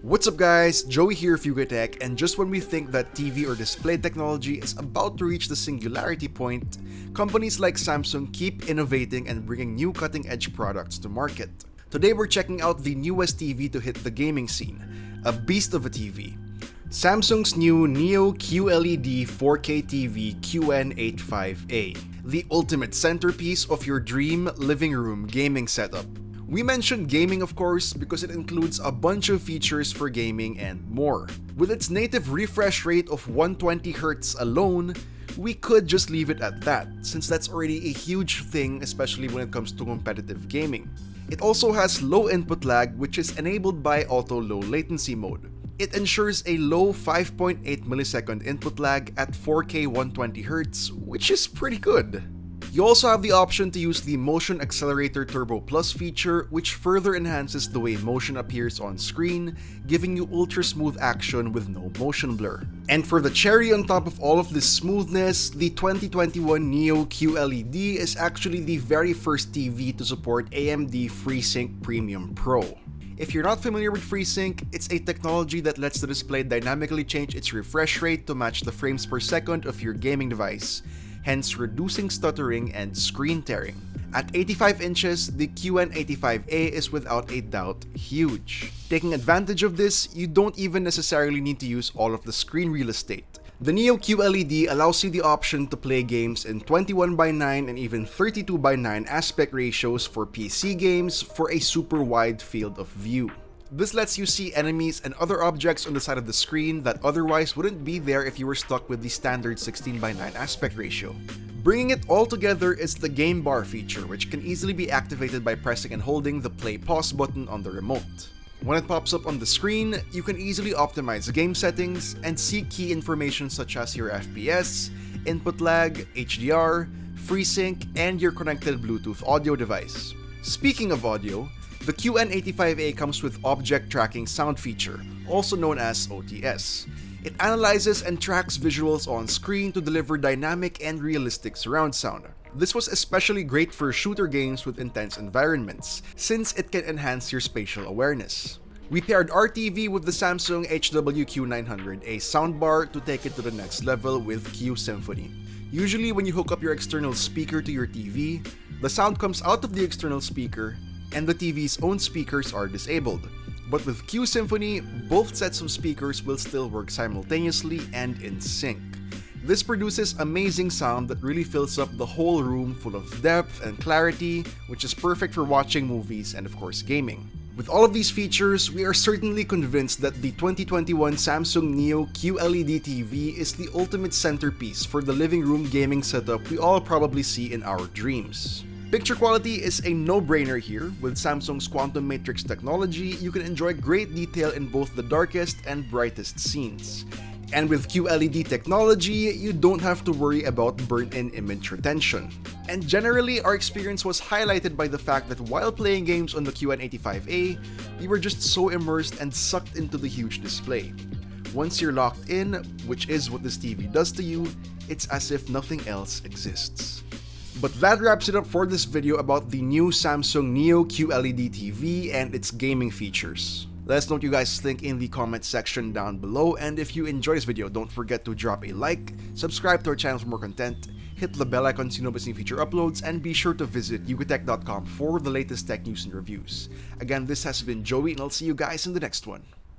What's up guys, Joey here of Tech, and just when we think that TV or display technology is about to reach the singularity point, companies like Samsung keep innovating and bringing new cutting-edge products to market. Today we're checking out the newest TV to hit the gaming scene, a beast of a TV. Samsung's new Neo QLED 4K TV QN85A, the ultimate centerpiece of your dream living room gaming setup. We mentioned gaming of course because it includes a bunch of features for gaming and more. With its native refresh rate of 120Hz alone, we could just leave it at that, since that's already a huge thing, especially when it comes to competitive gaming. It also has low input lag, which is enabled by auto low latency mode. It ensures a low 5.8 millisecond input lag at 4K 120Hz, which is pretty good. You also have the option to use the Motion Accelerator Turbo Plus feature, which further enhances the way motion appears on screen, giving you ultra smooth action with no motion blur. And for the cherry on top of all of this smoothness, the 2021 Neo QLED is actually the very first TV to support AMD Freesync Premium Pro. If you're not familiar with Freesync, it's a technology that lets the display dynamically change its refresh rate to match the frames per second of your gaming device, hence reducing stuttering and screen tearing. At 85 inches, the QN85A is without a doubt huge. Taking advantage of this, you don't even necessarily need to use all of the screen real estate. The Neo QLED allows you the option to play games in 21:9 and even 32:9 aspect ratios for PC games for a super wide field of view. This lets you see enemies and other objects on the side of the screen that otherwise wouldn't be there if you were stuck with the standard 16:9 aspect ratio. Bringing it all together is the game bar feature, which can easily be activated by pressing and holding the play pause button on the remote. When it pops up on the screen, you can easily optimize game settings and see key information such as your FPS, input lag, HDR, FreeSync, and your connected Bluetooth audio device. Speaking of audio, the QN85A comes with Object Tracking Sound feature, also known as OTS. It analyzes and tracks visuals on screen to deliver dynamic and realistic surround sound. This was especially great for shooter games with intense environments, since it can enhance your spatial awareness. We paired our TV with the Samsung HWQ900A soundbar to take it to the next level with Q Symphony. Usually when you hook up your external speaker to your TV, the sound comes out of the external speaker and the TV's own speakers are disabled. But with Q Symphony, both sets of speakers will still work simultaneously and in sync. This produces amazing sound that really fills up the whole room full of depth and clarity, which is perfect for watching movies and of course gaming. With all of these features, we are certainly convinced that the 2021 Samsung Neo QLED TV is the ultimate centerpiece for the living room gaming setup we all probably see in our dreams. Picture quality is a no-brainer here. With Samsung's Quantum Matrix technology, you can enjoy great detail in both the darkest and brightest scenes. And with QLED technology, you don't have to worry about burnt-in image retention. And generally, our experience was highlighted by the fact that while playing games on the QN85A, we were just so immersed and sucked into the huge display. Once you're locked in, which is what this TV does to you, it's as if nothing else exists. But that wraps it up for this video about the new Samsung Neo QLED TV and its gaming features. Let us know what you guys think in the comment section down below, and if you enjoyed this video, don't forget to drop a like, subscribe to our channel for more content, hit the bell icon so you know about new future uploads, and be sure to visit yugatech.com for the latest tech news and reviews. Again, this has been Joey, and I'll see you guys in the next one.